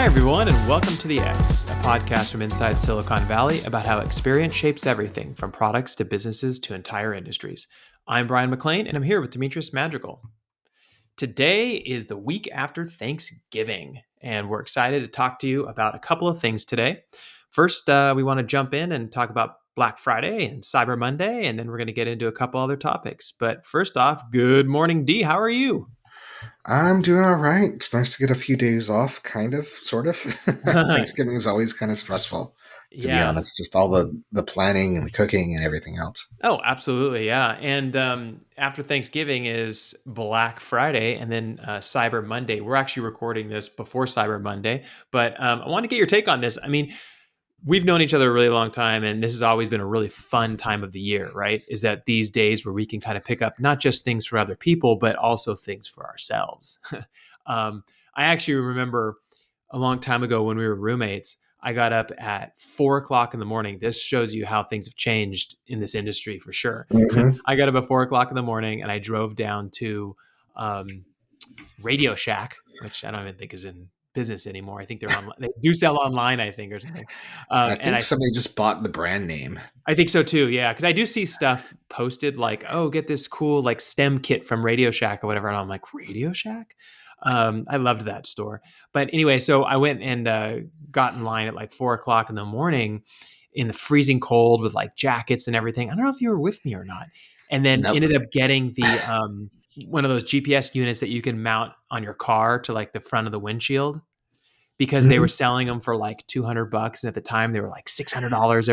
Hi, everyone, and welcome to The X, a podcast from inside Silicon Valley about how experience shapes everything from products to businesses to entire industries. I'm Brian McLean, and I'm here with Demetrius Madrigal. Today is the week after Thanksgiving, and we're excited to talk to you about a couple of things today. First, we want to jump in and talk about Black Friday and Cyber Monday, and then we're going to get into a couple other topics. But first off, good morning, Dee. How are you? I'm doing all right. It's nice to get a few days off, kind of, sort of. Thanksgiving is always kind of stressful, to be Yeah. honest. Just all the planning and the cooking and everything else. Oh, absolutely. Yeah. And after Thanksgiving is Black Friday and then Cyber Monday. We're actually recording this before Cyber Monday, but I want to get your take on this. I mean, we've known each other a really long time, and this has always been a really fun time of the year, right? Is that these days where we can kind of pick up not just things for other people, but also things for ourselves. I actually remember a long time ago when we were roommates, I got up at 4 o'clock in the morning. This shows you how things have changed in this industry for sure. Hmm. I got up at 4 o'clock in the morning and I drove down to um, Radio Shack, which I don't even think is in business anymore. I think they're online. They do sell online, I think, or something. I And think somebody just bought the brand name. I think so too. Yeah, because I do see stuff posted like, "Oh, get this cool like STEM kit from Radio Shack or whatever," and I'm like, "Radio Shack." I loved that store. But anyway, so I went and got in line at like 4 o'clock in the morning in the freezing cold with like jackets and everything. I don't know if you were with me or not. And then Nope. ended up getting the one of those GPS units that you can mount on your car to like the front of the windshield because they were Hmm. selling them for like $200, and at the time they were like $600,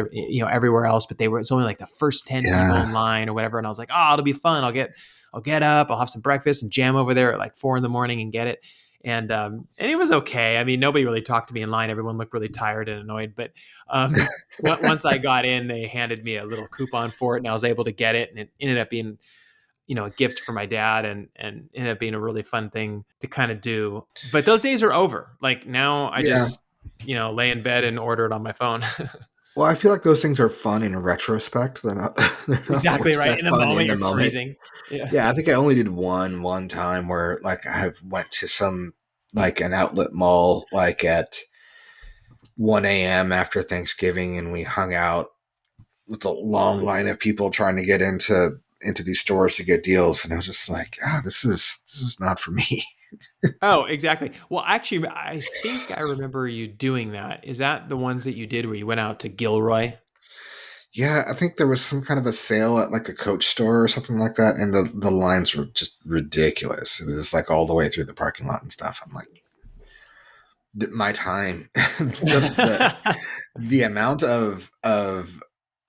everywhere else. But it's only like the first 10 people in Yeah. line or whatever. And I was like, oh, it'll be fun. I'll get up, I'll have some breakfast and jam over there at like 4 in the morning and get it. And it was okay. I mean, nobody really talked to me in line. Everyone looked really tired and annoyed. But once I got in, they handed me a little coupon for it, and I was able to get it. And it ended up being a gift for my dad, and ended up being a really fun thing to kind of do. But those days are over. Like now I Yeah. just, lay in bed and order it on my phone. Well, I feel like those things are fun in retrospect. They're not. They're not Exactly always right. that In the fun in moment the you're moment. freezing. Yeah. Yeah, I think I only did one time where like I went to some like an outlet mall like at 1 a.m. after Thanksgiving, and we hung out with a long line of people trying to get into these stores to get deals, and I was just like, this is not for me. Oh, exactly. Well, actually, I think I remember you doing that. Is that the ones that you did where you went out to Gilroy? Yeah, I think there was some kind of a sale at like a Coach store or something like that, and the lines were just ridiculous. It was just like all the way through the parking lot and stuff. I'm like, my time, the amount of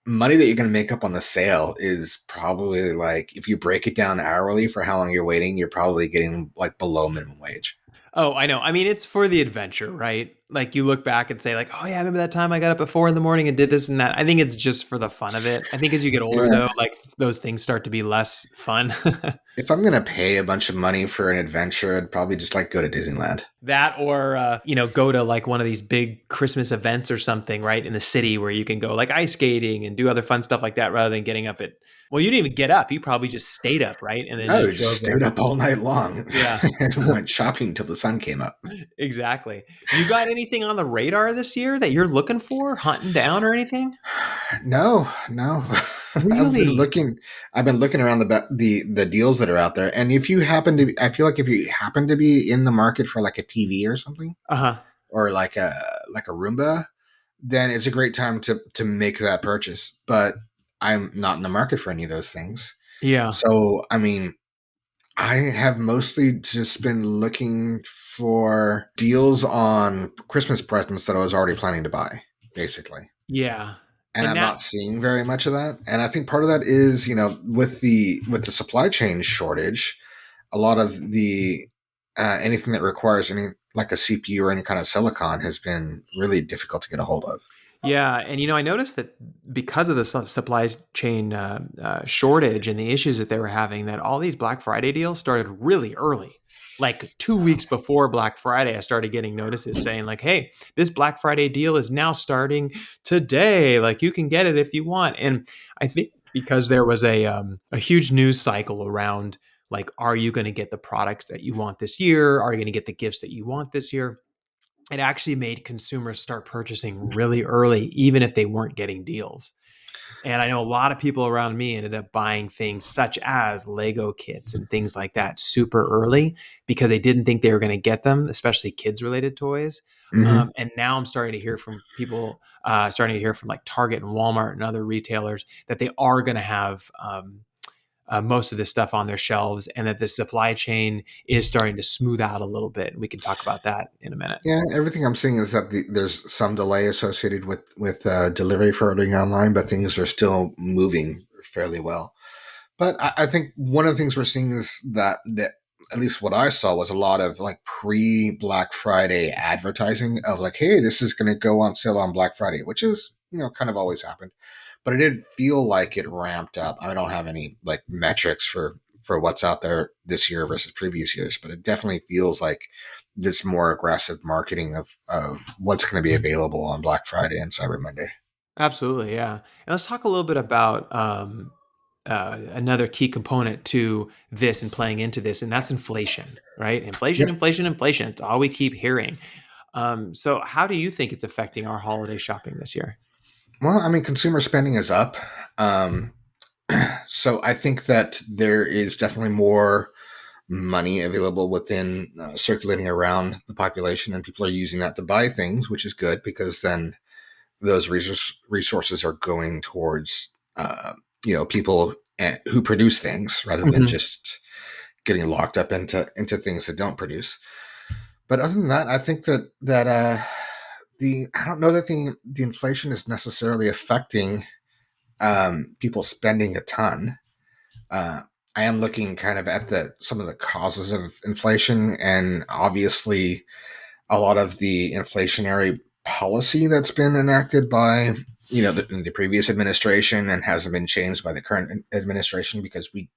money that you're going to make up on the sale is probably like if you break it down hourly for how long you're waiting, you're probably getting like below minimum wage. Oh, I know. I mean, it's for the adventure, right? Like you look back and say, like, "Oh yeah, I remember that time I got up at 4 in the morning and did this and that." I think it's just for the fun of it. I think as you get older, Yeah. though, like those things start to be less fun. If I'm going to pay a bunch of money for an adventure, I'd probably just like go to Disneyland. That or go to like one of these big Christmas events or something, right, in the city where you can go like ice skating and do other fun stuff like that, rather than getting up at. Well, you didn't even get up. You probably just stayed up, right, and then No, just just drove stayed there. up all night long Yeah. and went shopping till the sun came up. Exactly. You got anything on the radar this year that you're looking for, hunting down or anything? No, no. I've been Really? looking. I've been looking around the deals that are out there, and if you happen to, I feel like if you happen to be in the market for like a TV or something, Uh-huh. or like a Roomba, then it's a great time to make that purchase. But I'm not in the market for any of those things. Yeah. So I mean, I have mostly just been looking for deals on Christmas presents that I was already planning to buy, basically. Yeah. And And I'm that not seeing very much of that. And I think part of that is, with the supply chain shortage, a lot of the anything that requires any like a CPU or any kind of silicon has been really difficult to get a hold of. Yeah, and I noticed that because of the supply chain shortage and the issues that they were having, that all these Black Friday deals started really early. Like 2 weeks before Black Friday, I started getting notices saying like, "Hey, this Black Friday deal is now starting today. Like you can get it if you want." And I think because there was a huge news cycle around like, are you going to get the products that you want this year? Are you going to get the gifts that you want this year? it actually made consumers start purchasing really early, even if they weren't getting deals. And I know a lot of people around me ended up buying things such as Lego kits and things like that super early because they didn't think they were going to get them, especially kids related toys. Hmm. And now I'm starting to hear from people, starting to hear from like Target and Walmart and other retailers that they are going to have most of this stuff on their shelves and that the supply chain is starting to smooth out a little bit. We can talk about that in a minute. Yeah, everything I'm seeing is that there's some delay associated with delivery for ordering online, but things are still moving fairly well. But I think one of the things we're seeing is that at least what I saw was a lot of like pre Black Friday advertising of like, hey, this is going to go on sale on Black Friday, which is kind of always happened. But it did feel like it ramped up. I don't have any like metrics for what's out there this year versus previous years, but it definitely feels like this more aggressive marketing of what's going to be available on Black Friday and Cyber Monday. Absolutely, yeah. And let's talk a little bit about another key component to this and playing into this, and that's inflation, right? Inflation, Yep. inflation, inflation. It's all we keep hearing. So, how do you think it's affecting our holiday shopping this year? Well, I mean, consumer spending is up. Um, so I think that there is definitely more money available within circulating around the population, and people are using that to buy things, which is good because then those resources are going towards people who produce things rather than Hmm. just getting locked up into things that don't produce. But other than that, I think that the I don't know that the inflation is necessarily affecting people spending a ton. Uh, I am looking kind of at the some of the causes of inflation, and obviously a lot of the inflationary policy that's been enacted by the previous administration and hasn't been changed by the current administration because we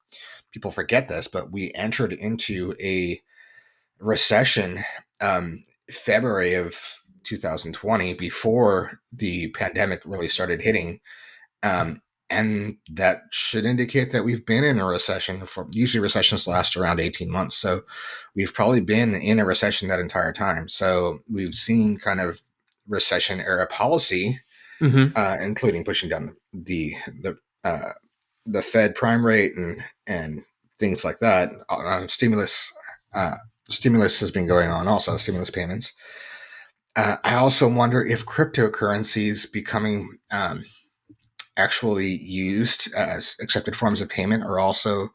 people forget this, but we entered into a recession February of 2020 before the pandemic really started hitting. Um, and that should indicate that we've been in a recession. For usually recessions last around 18 months, so we've probably been in a recession that entire time. So we've seen kind of recession era policy, Hmm. including pushing down uh, the Fed prime rate and things like that. Uh, stimulus has been going on, also stimulus payments. I also wonder if cryptocurrencies becoming actually used as accepted forms of payment are also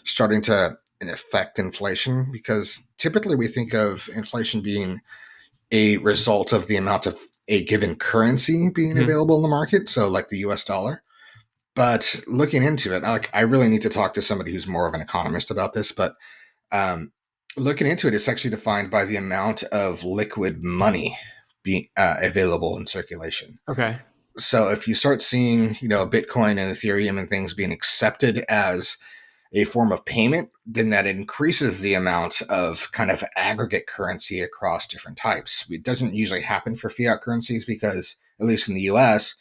starting to affect inflation, because typically we think of inflation being a result of the amount of a given currency being Hmm. available in the market, so like the US dollar. But looking into it, like I really need to talk to somebody who's more of an economist about this, but um, looking into it, it's actually defined by the amount of liquid money being available in circulation. Okay. So if you start seeing, Bitcoin and Ethereum and things being accepted as a form of payment, then that increases the amount of kind of aggregate currency across different types. It doesn't usually happen for fiat currencies because, at least in the US,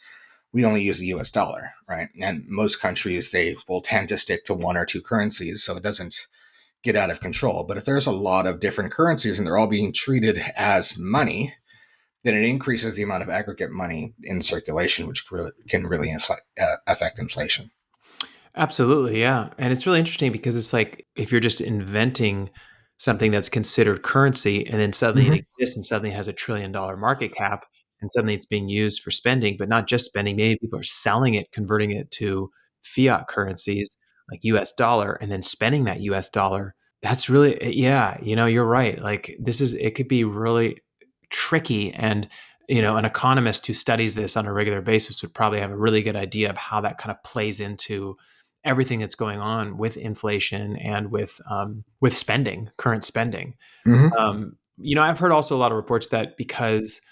we only use the US dollar, right? And most countries, they will tend to stick to one or two currencies, so it doesn't get out of control. But if there's a lot of different currencies and they're all being treated as money, then it increases the amount of aggregate money in circulation, which can really affect inflation. Absolutely, yeah. And it's really interesting because it's like if you're just inventing something that's considered currency and then suddenly it Mm-hmm. exists and suddenly it has $1 trillion market cap and suddenly it's being used for spending, but not just spending. Maybe people are selling it, converting it to fiat currencies like US dollar and then spending that US dollar. That's really, yeah, you're right. Like it could be really tricky. And, an economist who studies this on a regular basis would probably have a really good idea of how that kind of plays into everything that's going on with inflation and with spending, current spending. Mm-hmm. I've heard also a lot of reports that because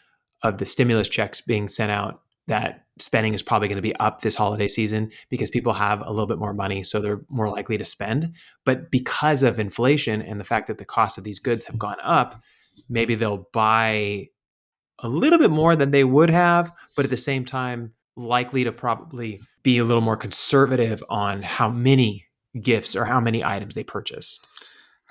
of the stimulus checks being sent out, that spending is probably going to be up this holiday season because people have a little bit more money, so they're more likely to spend. But because of inflation and the fact that the cost of these goods have gone up, maybe they'll buy a little bit more than they would have, but at the same time, likely to probably be a little more conservative on how many gifts or how many items they purchased.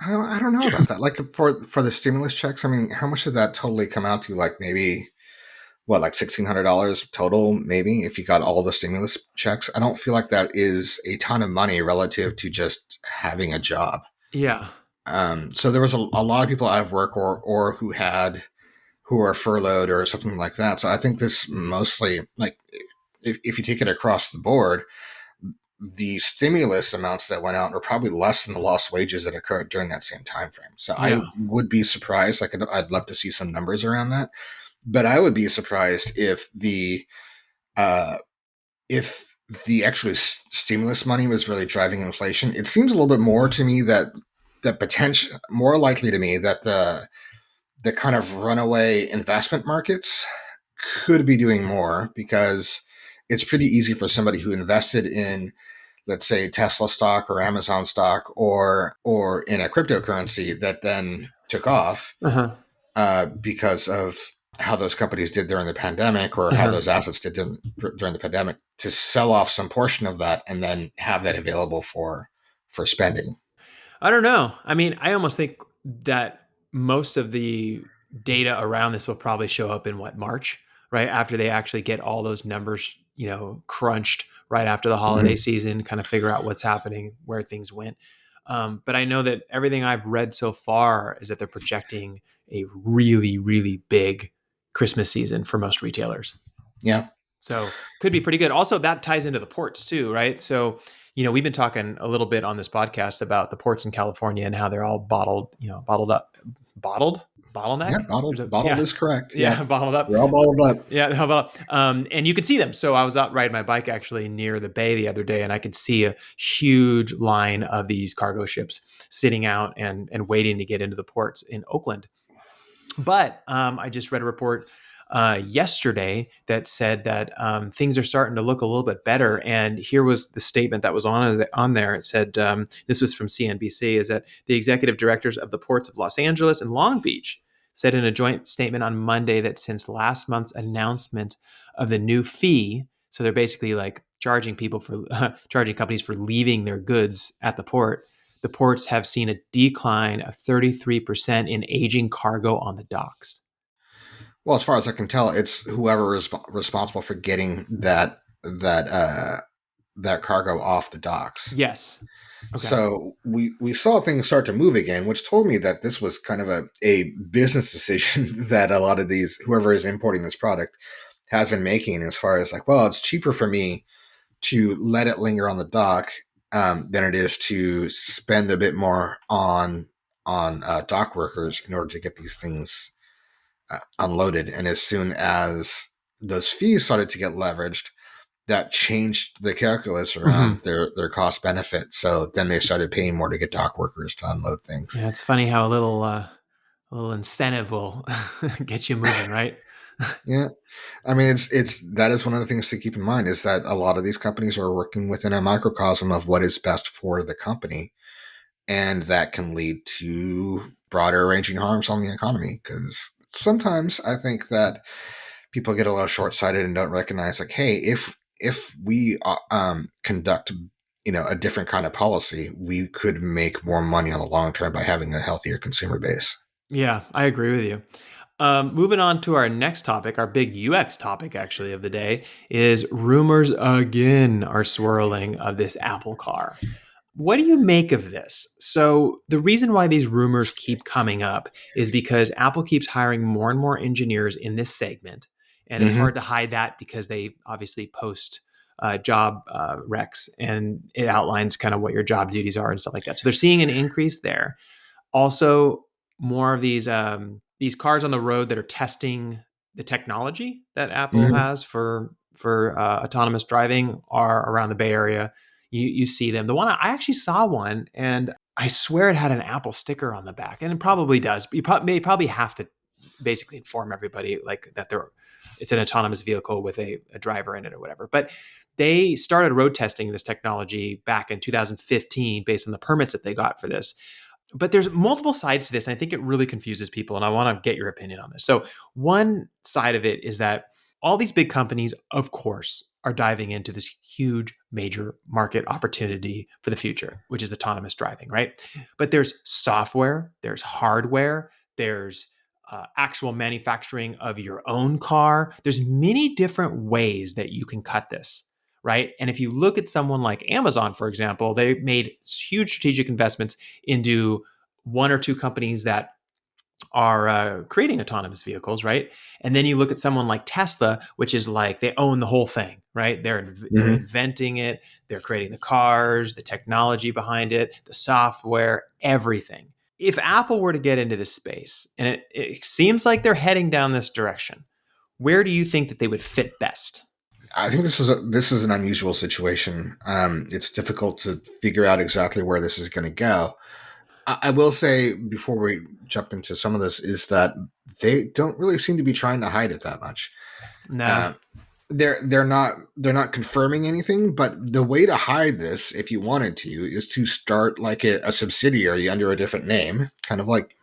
I don't know about that. Like for the stimulus checks, I mean, how much did that totally come out to? Like maybe what, like $1,600 total, maybe if you got all the stimulus checks. I don't feel like that is a ton of money relative to just having a job. Yeah. So there was a lot of people out of work or who are furloughed or something like that. So I think this mostly like if you take it across the board, the stimulus amounts that went out are probably less than the lost wages that occurred during that same time frame. So I Yeah. would be surprised. Like I'd love to see some numbers around that, but I would be surprised uh, if the actual stimulus money was really driving inflation. It seems a little bit more to me that potential more likely to me that the kind of runaway investment markets could be doing more because it's pretty easy for somebody who invested in, let's say, Tesla stock or Amazon stock or in a cryptocurrency that then took off Uh-huh. because of how those companies did during the pandemic or how Uh-huh. those assets did during the pandemic, to sell off some portion of that and then have that available for spending. I don't know. I mean, I almost think that most of the data around this will probably show up in what, March, right? After they actually get all those numbers, crunched right after the holiday Mhm. season, kind of figure out what's happening, where things went. But I know that everything I've read so far is that they're projecting a really, really big Christmas season for most retailers. Yeah, So could be pretty good. Also, that ties into the ports too, right? So, we've been talking a little bit on this podcast about the ports in California and how they're all bottled up, bottled, bottleneck. yeah, There's bottled is correct. Yeah, yeah, bottled up. they're all bottled up. Yeah, how about and you could see them. So I was out riding my bike actually near the bay the other day, and I could see a huge line of these cargo ships sitting out and waiting to get into the ports in Oakland. But I just read a report yesterday that said that things are starting to look a little bit better. And here was the statement that was on there. It said, this was from CNBC, is that the executive directors of the ports of Los Angeles and Long Beach said in a joint statement on Monday that since last month's announcement of the new fee, so they're basically like charging people for charging companies for leaving their goods at the ports have seen a decline of 33% in aging cargo on the docks. Well, as far as I can tell, it's whoever is responsible for getting that cargo off the docks. Yes. Okay. So we saw things start to move again, which told me that this was kind of a business decision that a lot of these whoever is importing this product has been making, as far as like, well, it's cheaper for me to let it linger on the dock than it is to spend a bit more on dock workers in order to get these things unloaded. And as soon as those fees started to get leveraged, that changed the calculus Mm-hmm. around their cost benefit. So then they started paying more to get dock workers to unload things. Yeah, it's funny how a little incentive will get you moving, right? Yeah, I mean it's that is one of the things to keep in mind, is that a lot of these companies are working within a microcosm of what is best for the company, and that can lead to broader ranging harms on the economy. Because sometimes I think that people get a little short sighted and don't recognize, like, hey, if we conduct a different kind of policy, we could make more money on the long term by having a healthier consumer base. Yeah, I agree with you. Moving on to our next topic, our big UX topic actually of the day is rumors again are swirling of this Apple car. What do you make of this? So, the reason why these rumors keep coming up is because Apple keeps hiring more and more engineers in this segment. And it's hard Mm-hmm. to hide that because they obviously post job recs and it outlines kind of what your job duties are and stuff like that. So, they're seeing an increase there. Also, more of these cars on the road that are testing the technology that Apple Mm-hmm. has for autonomous driving are around the Bay Area. You see them. The one I actually saw one, and I swear it had an Apple sticker on the back, and it probably does. You probably have to basically inform everybody like that it's an autonomous vehicle with a driver in it or whatever. But they started road testing this technology back in 2015 based on the permits that they got for this. But there's multiple sides to this, and I think it really confuses people, and I want to get your opinion on this. So one side of it is that all these big companies, of course, are diving into this huge major market opportunity for the future, which is autonomous driving, right? But there's software, there's hardware, there's actual manufacturing of your own car. There's many different ways that you can cut this, right? And if you look at someone like Amazon, for example, they made huge strategic investments into one or two companies that are creating autonomous vehicles, right? And then you look at someone like Tesla, which is like they own the whole thing, right? They're Hmm. inventing it, they're creating the cars, the technology behind it, the software, everything. If Apple were to get into this space, and it seems like they're heading down this direction, where do you think that they would fit best? I think this is an unusual situation. It's difficult to figure out exactly where this is going to go. I will say before we jump into some of this is that they don't really seem to be trying to hide it that much. No. Uh, they're not confirming anything, but the way to hide this, if you wanted to, is to start like a subsidiary under a different name, kind of like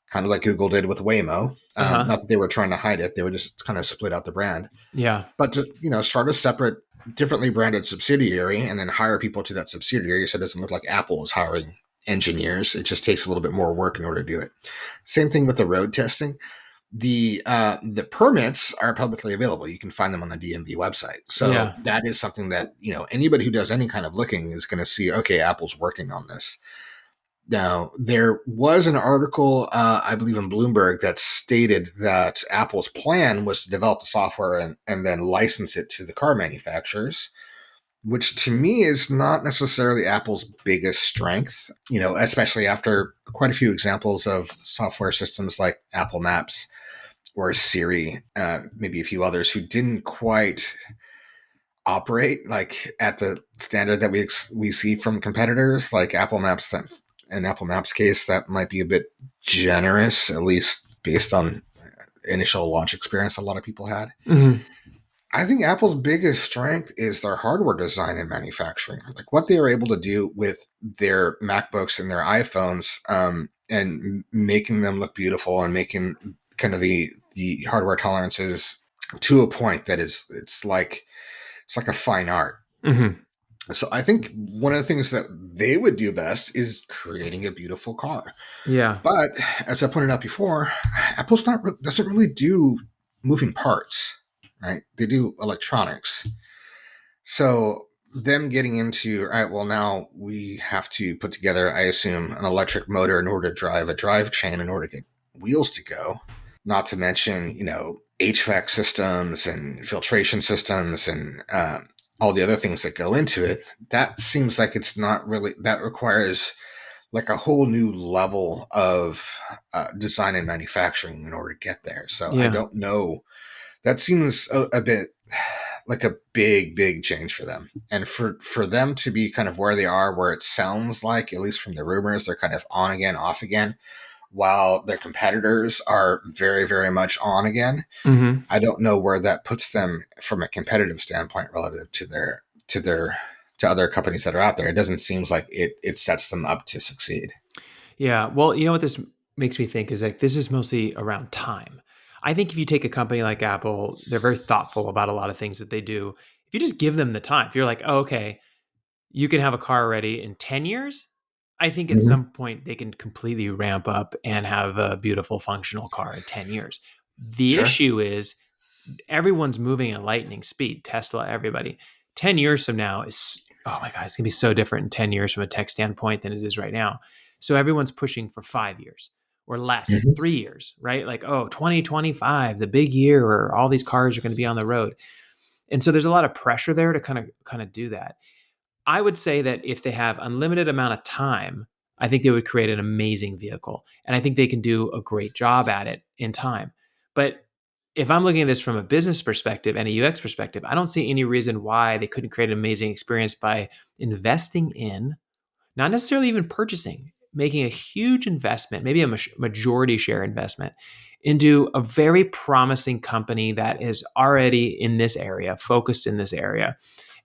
Google did with Waymo. Uh huh. Not that they were trying to hide it; they would just kind of split out the brand. Yeah. But to start a separate, differently branded subsidiary, and then hire people to that subsidiary, so it doesn't look like Apple is hiring engineers. It just takes a little bit more work in order to do it. Same thing with the road testing. The permits are publicly available. You can find them on the DMV website. So Yeah. that is something that anybody who does any kind of looking is going to see. Okay, Apple's working on this. Now, there was an article, I believe, in Bloomberg that stated that Apple's plan was to develop the software and then license it to the car manufacturers, which to me is not necessarily Apple's biggest strength, especially after quite a few examples of software systems like Apple Maps or Siri, maybe a few others who didn't quite operate like at the standard that we see from competitors like Apple Maps. That in Apple Maps case, that might be a bit generous, at least based on initial launch experience a lot of people had. Hmm. I think Apple's biggest strength is their hardware design and manufacturing, like what they are able to do with their MacBooks and their iPhones, and making them look beautiful and making kind of the hardware tolerances to a point that it's like a fine art. Hmm. So I think one of the things that they would do best is creating a beautiful car. Yeah. But as I pointed out before, Apple's not doesn't really do moving parts, right? They do electronics. So them getting into, all right, well, now we have to put together, I assume, an electric motor in order to drive a drive chain in order to get wheels to go. Not to mention, HVAC systems and filtration systems and all the other things that go into it. That seems like it's not really, that requires like a whole new level of design and manufacturing in order to get there. So I Yeah. don't know. That seems a bit like a big, big change for them. And for them to be kind of where they are, where it sounds like, at least from the rumors, they're kind of on again, off again, while their competitors are very, very much on again. Hmm. I don't know where that puts them from a competitive standpoint relative to other companies that are out there. It doesn't seem like it sets them up to succeed. Yeah. Well, you know what this makes me think is like this is mostly around time. I think if you take a company like Apple, they're very thoughtful about a lot of things that they do. If you just give them the time, if you're like, oh, okay, you can have a car ready in 10 years, I think at Mm-hmm. some point they can completely ramp up and have a beautiful functional car in 10 years. The Sure. issue is everyone's moving at lightning speed. Tesla, everybody. 10 years from now is, oh my God, it's going to be so different in 10 years from a tech standpoint than it is right now. So everyone's pushing for 5 years or less, Mm-hmm. 3 years, right? Like, oh, 2025, the big year where all these cars are going to be on the road. And so there's a lot of pressure there to kind of do that. I would say that if they have unlimited amount of time, I think they would create an amazing vehicle. And I think they can do a great job at it in time. But if I'm looking at this from a business perspective and a UX perspective, I don't see any reason why they couldn't create an amazing experience by investing in, not necessarily even purchasing, making a huge investment, maybe a majority share investment into a very promising company that is already in this area, focused in this area,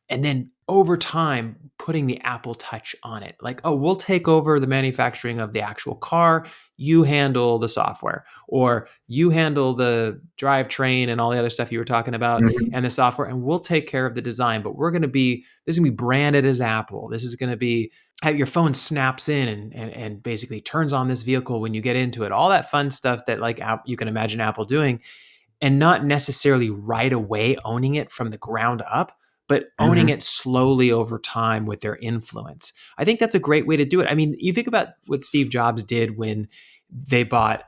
and then over time putting the Apple touch on it. Like, oh, we'll take over the manufacturing of the actual car. You handle the software, or you handle the drivetrain and all the other stuff you were talking about Mhm. and the software, and we'll take care of the design. But this is going to be branded as Apple. This is going to be how your phone snaps in and basically turns on this vehicle when you get into it. All that fun stuff that like you can imagine Apple doing, and not necessarily right away owning it from the ground up, but owning Mhm. it slowly over time with their influence. I think that's a great way to do it. I mean, you think about what Steve Jobs did when they bought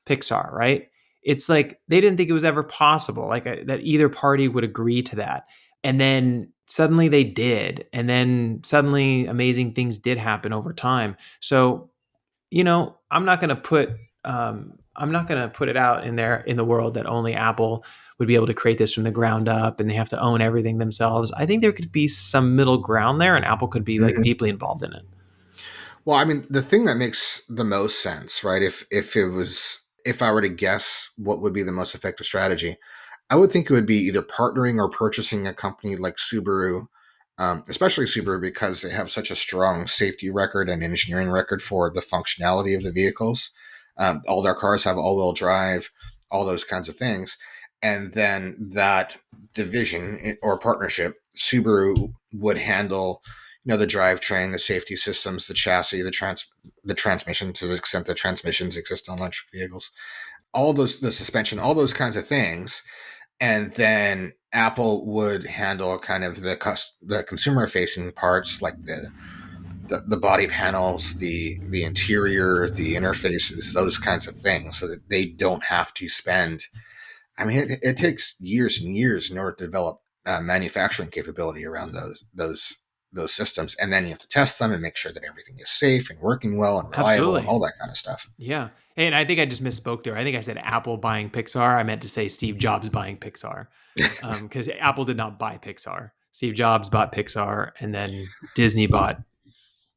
Pixar, right? It's like they didn't think it was ever possible, like that either party would agree to that. And then suddenly they did. And then suddenly amazing things did happen over time. So I'm not going to put it out in there in the world that only Apple would be able to create this from the ground up and they have to own everything themselves. I think there could be some middle ground there, and Apple could be like Mhm. deeply involved in it. Well, I mean, the thing that makes the most sense, right? If I were to guess what would be the most effective strategy, I would think it would be either partnering or purchasing a company like Subaru, especially Subaru because they have such a strong safety record and engineering record for the functionality of the vehicles. All their cars have all-wheel drive, all those kinds of things, and then that division or partnership, Subaru would handle the drivetrain, the safety systems, the chassis, the transmission to the extent that transmissions exist on electric vehicles, all those the suspension, all those kinds of things, and then Apple would handle kind of the consumer facing parts like the body panels, the interior, the interfaces, those kinds of things, so that they don't have to spend. I mean, it takes years and years in order to develop manufacturing capability around those systems, and then you have to test them and make sure that everything is safe and working well and reliable and Absolutely. all that kind of stuff. Yeah. And I think I just misspoke there. I think I said Apple buying Pixar. I meant to say Steve Jobs buying Pixar, because Apple did not buy Pixar. Steve Jobs bought Pixar, and then Disney bought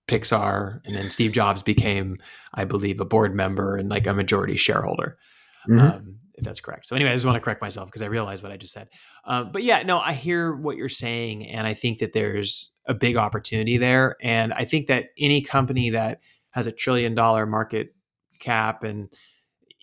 Pixar, and then Steve Jobs became, I believe, a board member and like a majority shareholder, Hmm. if that's correct. So anyway, I just want to correct myself because I realized what I just said. But yeah, no, I hear what you're saying, and I think that there's a big opportunity there, and I think that any company that has $1 trillion market cap and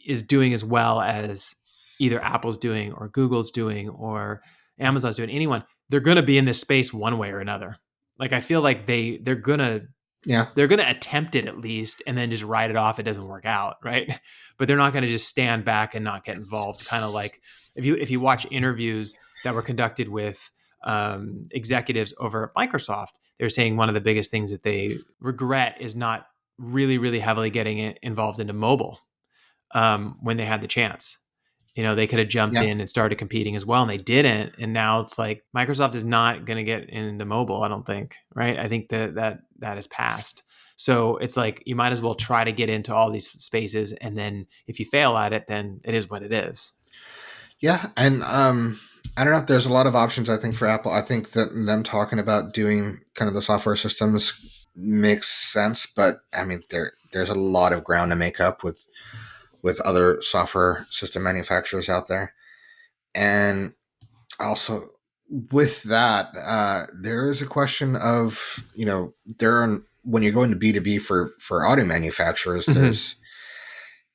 is doing as well as either Apple's doing or Google's doing or Amazon's doing, anyone, they're going to be in this space one way or another. Like I feel like Yeah, they're going to attempt it at least and then just write it off. It doesn't work out, right? But they're not going to just stand back and not get involved. Kind of like if you watch interviews that were conducted with executives over at Microsoft, they're saying one of the biggest things that they regret is not really heavily getting involved into mobile when they had the chance. They could have jumped yeah, in and started competing as well, and they didn't. And now it's like Microsoft is not going to get into mobile. I don't think, right? I think that has passed. So it's like you might as well try to get into all these spaces, and then if you fail at it, then it is what it is. yeah. And I don't know. There's a lot of options. I think for Apple, I think that them talking about doing kind of the software systems makes sense, but I mean, there's a lot of ground to make up with other software system manufacturers out there, and also with that, there is a question of when you're going to B2B for auto manufacturers, Mm-hmm.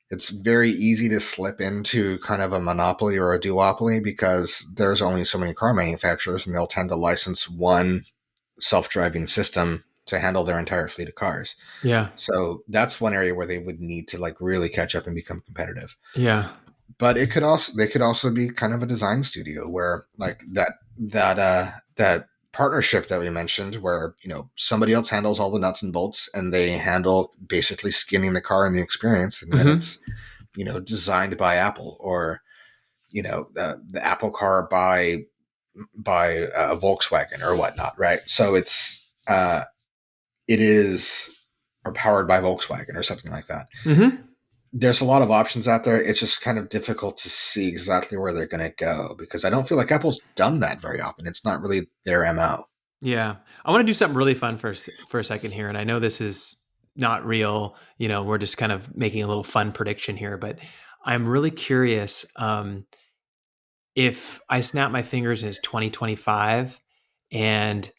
it's very easy to slip into kind of a monopoly or a duopoly because there's only so many car manufacturers and they'll tend to license one self-driving system to handle their entire fleet of cars. Yeah, So that's one area where they would need to like really catch up and become competitive. yeah. But they could also be kind of a design studio where like that partnership that we mentioned where somebody else handles all the nuts and bolts and they handle basically skinning the car and the experience, and then Mm-hmm. it's designed by Apple, or the Apple car by a Volkswagen or whatnot, right? So it is or powered by Volkswagen or something like that. Mm-hmm. There's a lot of options out there. It's just kind of difficult to see exactly where they're going to go because I don't feel like Apple's done that very often. It's not really their MO. Yeah. I want to do something really fun for a second here. And I know this is not real. We're just kind of making a little fun prediction here, but I'm really curious if I snap my fingers and it's 2025 and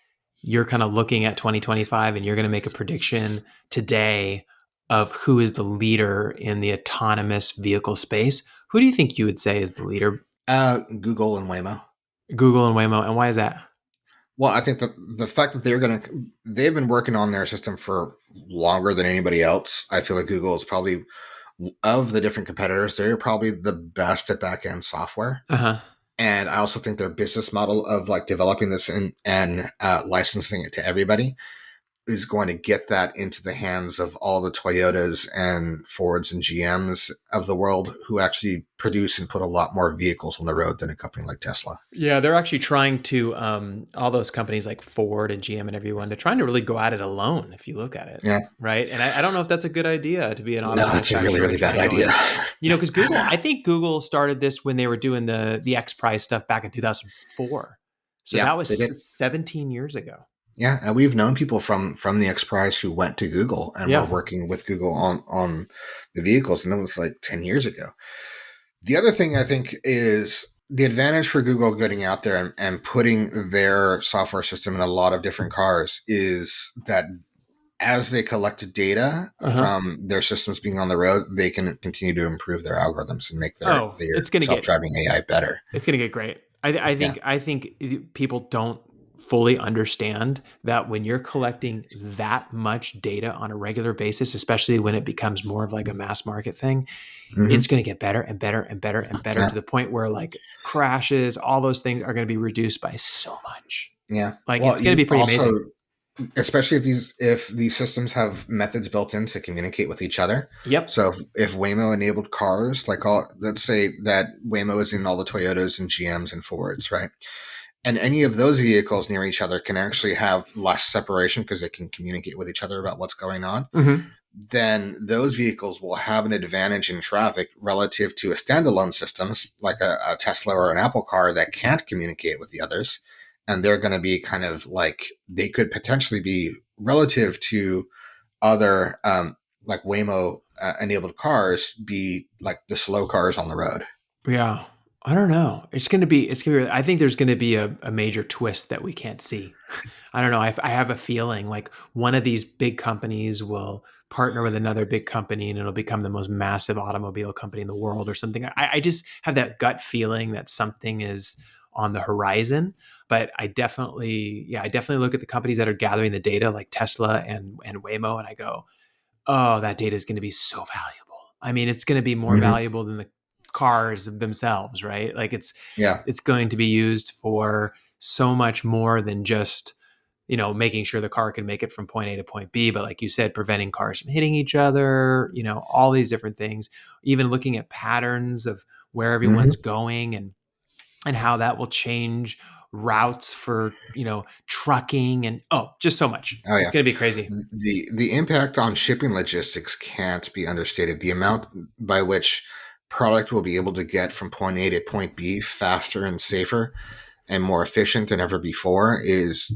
you're kind of looking at 2025 and you're going to make a prediction today of who is the leader in the autonomous vehicle space, who do you think you would say is the leader? Google and Waymo. Google and Waymo. And why is that? Well, I think that the fact that they've been working on their system for longer than anybody else. I feel like Google is probably, of the different competitors, they're probably the best at back end software. Uh-huh. And I also think their business model of like developing this and licensing it to everybody is going to get that into the hands of all the Toyotas and Fords and GMs of the world, who actually produce and put a lot more vehicles on the road than a company like Tesla. Yeah, they're actually trying to all those companies like Ford and GM and everyone. They're trying to really go at it alone. If you look at it, Yeah. right? And I don't know if that's a good idea to be an auto No, it's a really, manufacturer and really try bad to go idea. in. Because Google, I think Google started this when they were doing the X Prize stuff back in 2004. So Yeah, that they was did. 17 years ago. Yeah, and we've known people from the X Prize who went to Google and were Yeah. working with Google on the vehicles, and that was like 10 years ago. The other thing I think is the advantage for Google getting out there and putting their software system in a lot of different cars is that as they collect data Uh-huh. from their systems being on the road, they can continue to improve their algorithms and make Oh, their self driving AI better. it's gonna get great. I Yeah. think people don't fully understand that when you're collecting that much data on a regular basis, especially when it becomes more of like a mass market thing, it's Hmm. going to get better and better and better and better Yeah. to the point where like crashes, all those things are going to be reduced by so much. Yeah. Like Well, it's going to you be pretty also, amazing. especially if these systems have methods built in to communicate with each other. Yep. So if Waymo enabled cars, like let's say that Waymo is in all the Toyotas and GMs and Fords, right? And any of those vehicles near each other can actually have less separation because they can communicate with each other about what's going on. Hmm. Then those vehicles will have an advantage in traffic relative to a standalone systems like a Tesla or an Apple car that can't communicate with the others. And they're going to be kind of like, they could potentially be relative to other, like Waymo enabled cars, be like the slow cars on the road. Yeah. I don't know. It's going to be, I think there's going to be a major twist that we can't see. I don't know. I have a feeling like one of these big companies will partner with another big company and it'll become the most massive automobile company in the world or something. I just have that gut feeling that something is on the horizon. But I definitely look at the companies that are gathering the data like Tesla and Waymo, and I go, oh, that data is going to be so valuable. I mean, it's going to be more Hmm. valuable than the cars themselves, right? Like Yeah. it's going to be used for so much more than just making sure the car can make it from point A to point B, but like you said, preventing cars from hitting each other, all these different things, even looking at patterns of where everyone's Hmm. going and how that will change routes for, trucking and just so much. Oh It's yeah. going to be crazy. The impact on shipping logistics can't be understated. The amount by which product will be able to get from point A to point B faster and safer and more efficient than ever before is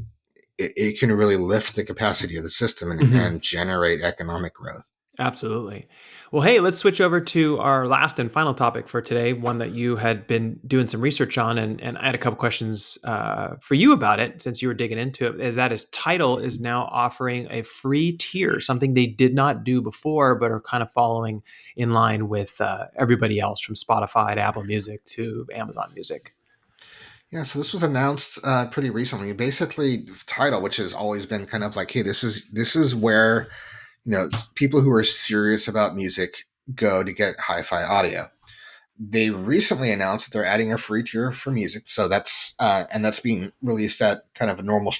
it can really lift the capacity of the system Mhm. and generate economic growth. Absolutely. Well, hey, let's switch over to our last and final topic for today, one that you had been doing some research on, and I had a couple questions for you about it since you were digging into it. Is Tidal is now offering a free tier, something they did not do before, but are kind of following in line with everybody else from Spotify to Apple Music to Amazon Music. Yeah, so this was announced pretty recently. Basically, Tidal, which has always been kind of like, hey, this is where people who are serious about music go to get hi-fi audio. They recently announced that they're adding a free tier for music, so that's being released at kind of a normal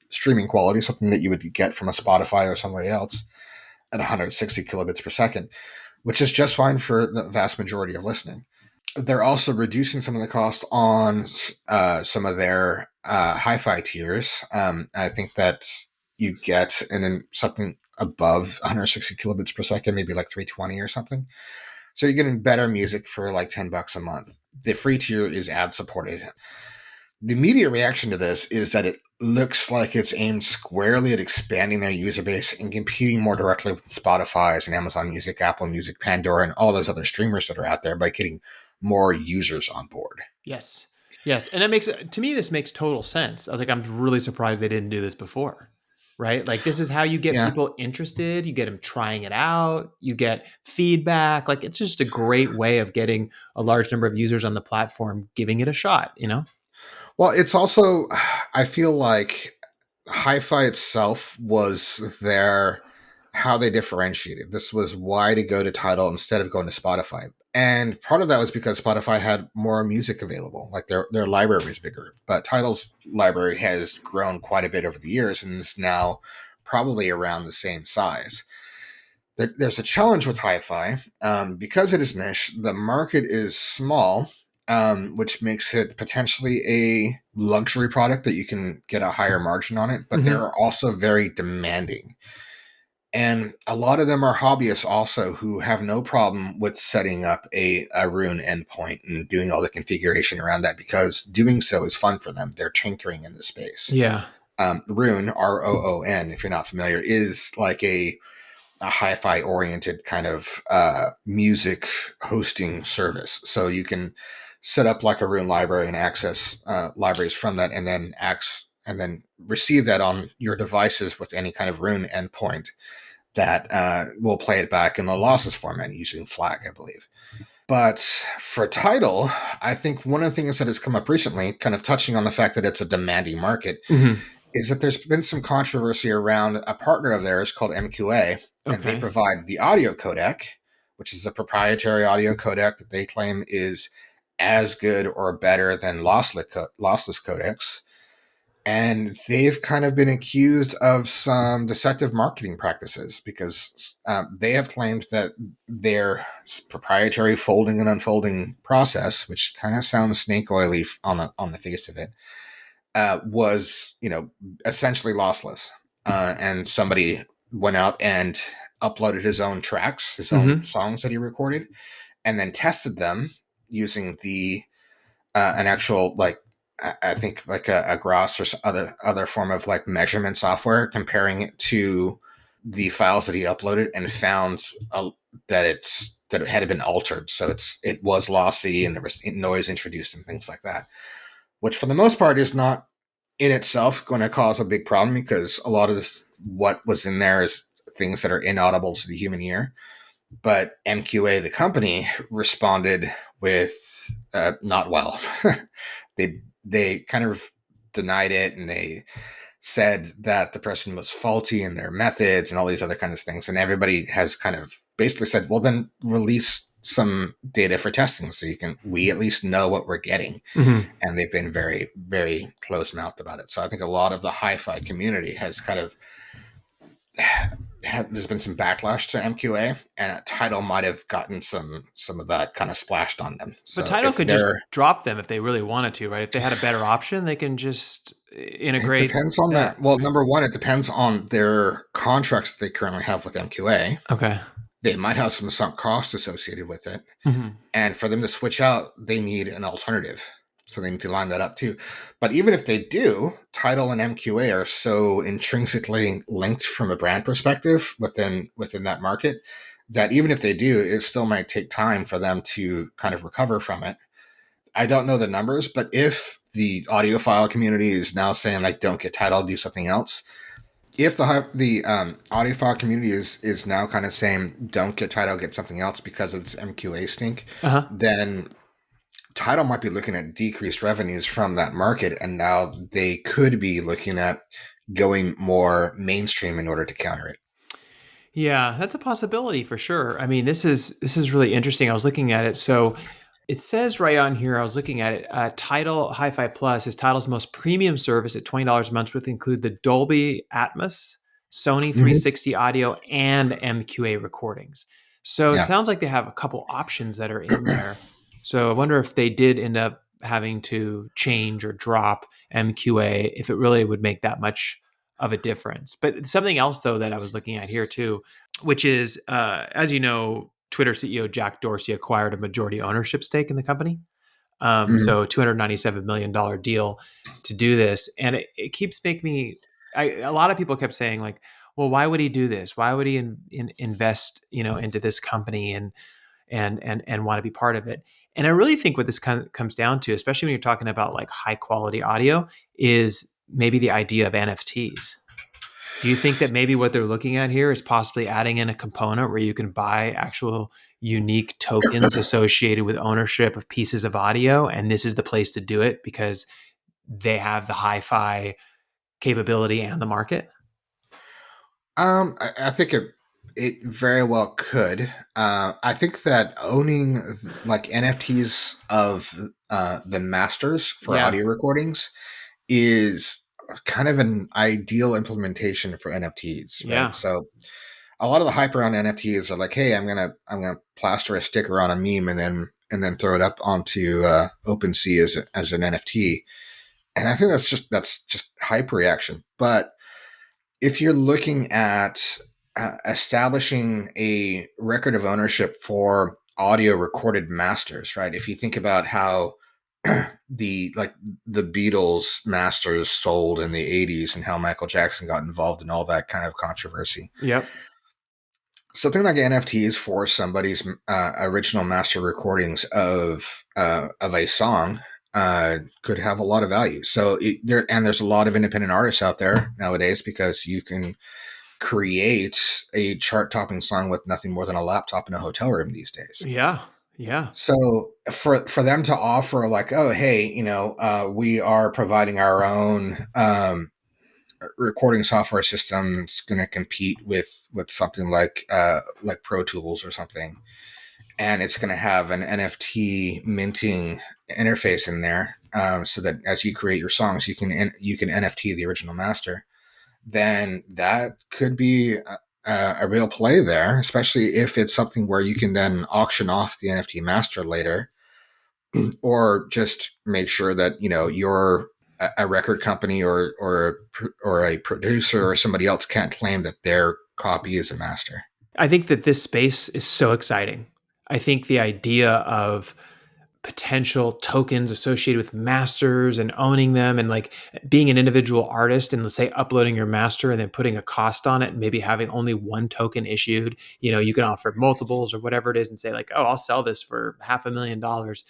streaming quality, something that you would get from a Spotify or somebody else at 160 kilobits per second, which is just fine for the vast majority of listening. They're also reducing some of the cost on some of their hi-fi tiers. I think that you get and then something above 160 kilobits per second, maybe like 320 or something. So you're getting better music for like $10 a month. The free tier is ad supported. The immediate reaction to this is that it looks like it's aimed squarely at expanding their user base and competing more directly with Spotify's and Amazon Music, Apple Music, Pandora, and all those other streamers that are out there by getting more users on board. Yes. Yes, and that makes to me this makes total sense. I was like, I'm really surprised they didn't do this before, right? Like this is how you get Yeah. people interested. You get them trying it out. You get feedback. Like it's just a great way of getting a large number of users on the platform, giving it a shot. You know? Well, it's also, I feel like hi-fi itself was their how they differentiated. This was why to go to Tidal instead of going to Spotify. And part of that was because Spotify had more music available, like their library was bigger. But Tidal's library has grown quite a bit over the years and is now probably around the same size. There's a challenge with hi-fi because it is niche. The market is small, which makes it potentially a luxury product that you can get a higher margin on it. But Mm-hmm. they're also very demanding, and a lot of them are hobbyists also who have no problem with setting up a Rune endpoint and doing all the configuration around that because doing so is fun for them. They're tinkering in the space. Yeah. Rune, Roon, if you're not familiar, is like a hi-fi oriented kind of music hosting service. So you can set up like a Rune library and access libraries from that, and then receive that on your devices with any kind of Rune endpoint that will play it back in the lossless format using FLAC, I believe. But for Tidal, I think one of the things that has come up recently, kind of touching on the fact that it's a demanding market, Mm-hmm. is that there's been some controversy around a partner of theirs called MQA, and they Okay. provide the audio codec, which is a proprietary audio codec that they claim is as good or better than lossless codecs. And they've kind of been accused of some deceptive marketing practices because they have claimed that their proprietary folding and unfolding process, which kind of sounds snake oily on the face of it, was essentially lossless. And somebody went out and uploaded his own tracks, his own Mm-hmm. songs that he recorded, and then tested them using the an actual like I think like a Gross or other form of like measurement software, comparing it to the files that he uploaded, and found that it had been altered, so it was lossy and there was noise introduced and things like that, which for the most part is not in itself going to cause a big problem because a lot of this what was in there is things that are inaudible to the human ear. But MQA, the company, responded with not well. They kind of denied it, and they said that the person was faulty in their methods and all these other kinds of things. And everybody has kind of basically said, well, then release some data for testing so we at least know what we're getting. Mm-hmm. And they've been very, very close mouthed about it. So I think a lot of the hi-fi community has kind of there's been some backlash to MQA, and Tidal might have gotten some of that kind of splashed on them. But So Tidal if could just they're drop them if they really wanted to, right? If they had a better option, they can just it integrate depends on that, their well, right? number one, it depends on their contracts that they currently have with MQA. Okay. They might have some sunk cost associated with it, Mm-hmm. and for them to switch out, they need an alternative. So they need to line that up too. But even if they do, Tidal and MQA are so intrinsically linked from a brand perspective within that market that even if they do, it still might take time for them to kind of recover from it. I don't know the numbers, but if the audiophile community is now saying like, "Don't get Tidal, do something else," if the audiophile community is now kind of saying, "Don't get Tidal, get something else," because of this MQA stink, Uh-huh. then Tidal might be looking at decreased revenues from that market, and now they could be looking at going more mainstream in order to counter it. Yeah, that's a possibility for sure. I mean, this is really interesting. I was looking at it. So it says right on here, I was looking at it, Tidal Hi-Fi Plus is Tidal's most premium service at $20 a month, with include the Dolby Atmos, Sony Mm-hmm. 360 audio, and MQA recordings. So it Yeah. sounds like they have a couple options that are in there. So I wonder if they did end up having to change or drop MQA, if it really would make that much of a difference. But something else though that I was looking at here too, which is, as you know, Twitter CEO Jack Dorsey acquired a majority ownership stake in the company. Mm-hmm. So $297 million deal to do this, and it keeps making me. A lot of people kept saying like, well, why would he do this? Why would he invest, into this company? and want to be part of it. And I really think what this comes down to, especially when you're talking about like high quality audio, is maybe the idea of NFTs. Do you think that maybe what they're looking at here is possibly adding in a component where you can buy actual unique tokens associated with ownership of pieces of audio? And this is the place to do it because they have the hi-fi capability and the market? I think it very well could. I think that owning like NFTs of the masters for Yeah. audio recordings is kind of an ideal implementation for NFTs, right? Yeah. So a lot of the hype around NFTs are like, hey, I'm gonna plaster a sticker on a meme and then throw it up onto OpenSea as an NFT, and I think that's just hype reaction. But if you're looking at establishing a record of ownership for audio recorded masters, right? If you think about how the Beatles masters sold in the 80s and how Michael Jackson got involved in all that kind of controversy. Yep. Something like NFTs for somebody's original master recordings of a song could have a lot of value. So there's a lot of independent artists out there nowadays because you can create a chart topping song with nothing more than a laptop in a hotel room these days. Yeah. Yeah. So for them to offer like, oh hey, we are providing our own recording software system, it's going to compete with something like Pro Tools or something, and it's going to have an NFT minting interface in there, so that as you create your songs, you can NFT the original master. Then that could be a real play there, especially if it's something where you can then auction off the NFT master later, or just make sure that you're a record company or a producer or somebody else can't claim that their copy is a master. I think that this space is so exciting. I think the idea of potential tokens associated with masters and owning them and like being an individual artist and let's say uploading your master and then putting a cost on it and maybe having only one token issued, you can offer multiples or whatever it is and say like, oh, I'll sell this for $500,000.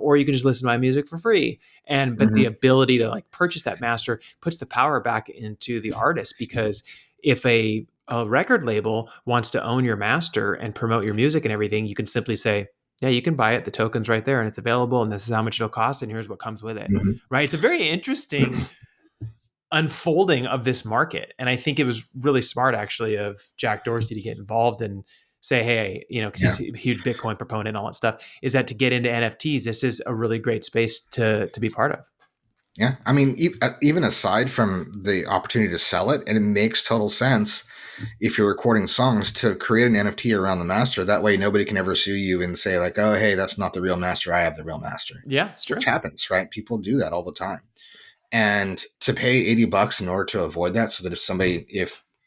Or you can just listen to my music for free. But the Mm-hmm. ability to like purchase that master puts the power back into the artist, because if a record label wants to own your master and promote your music and everything, you can simply say, yeah, you can buy it. The token's right there and it's available. And this is how much it'll cost. And here's what comes with it. Mm-hmm. Right. It's a very interesting unfolding of this market. And I think it was really smart, actually, of Jack Dorsey to get involved and say, hey, because Yeah. he's a huge Bitcoin proponent and all that stuff, is that to get into NFTs, this is a really great space to be part of. Yeah. I mean, even aside from the opportunity to sell it, and it makes total sense if you're recording songs to create an NFT around the master. That way, nobody can ever sue you and say, like, oh, hey, that's not the real master. I have the real master, Yeah, it's which true. happens, right? People do that all the time. And to pay $80 in order to avoid that, so that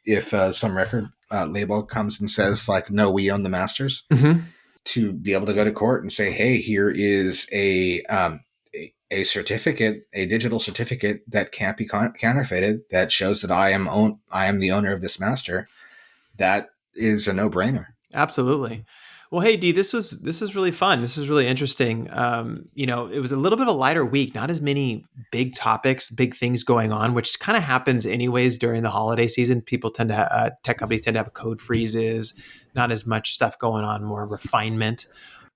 if some record label comes and says, like, no, we own the masters, Mm-hmm. to be able to go to court and say, hey, here is a certificate, a digital certificate that can't be counterfeited, that shows that I am the owner of this master. That is a no brainer. Absolutely. Well, hey, Dee, this is really fun. This is really interesting. It was a little bit of a lighter week, not as many big topics, big things going on, which kind of happens anyways during the holiday season. People tend to tech companies tend to have code freezes, not as much stuff going on, more refinement,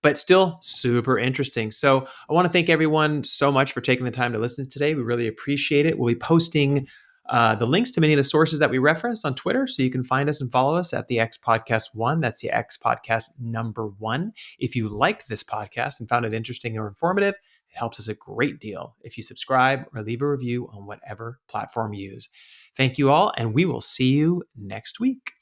but still super interesting. So I want to thank everyone so much for taking the time to listen today. We really appreciate it. We'll be posting the links to many of the sources that we referenced on Twitter, so you can find us and follow us at the X Podcast One. That's the X Podcast #1. If you liked this podcast and found it interesting or informative, it helps us a great deal if you subscribe or leave a review on whatever platform you use. Thank you all, and we will see you next week.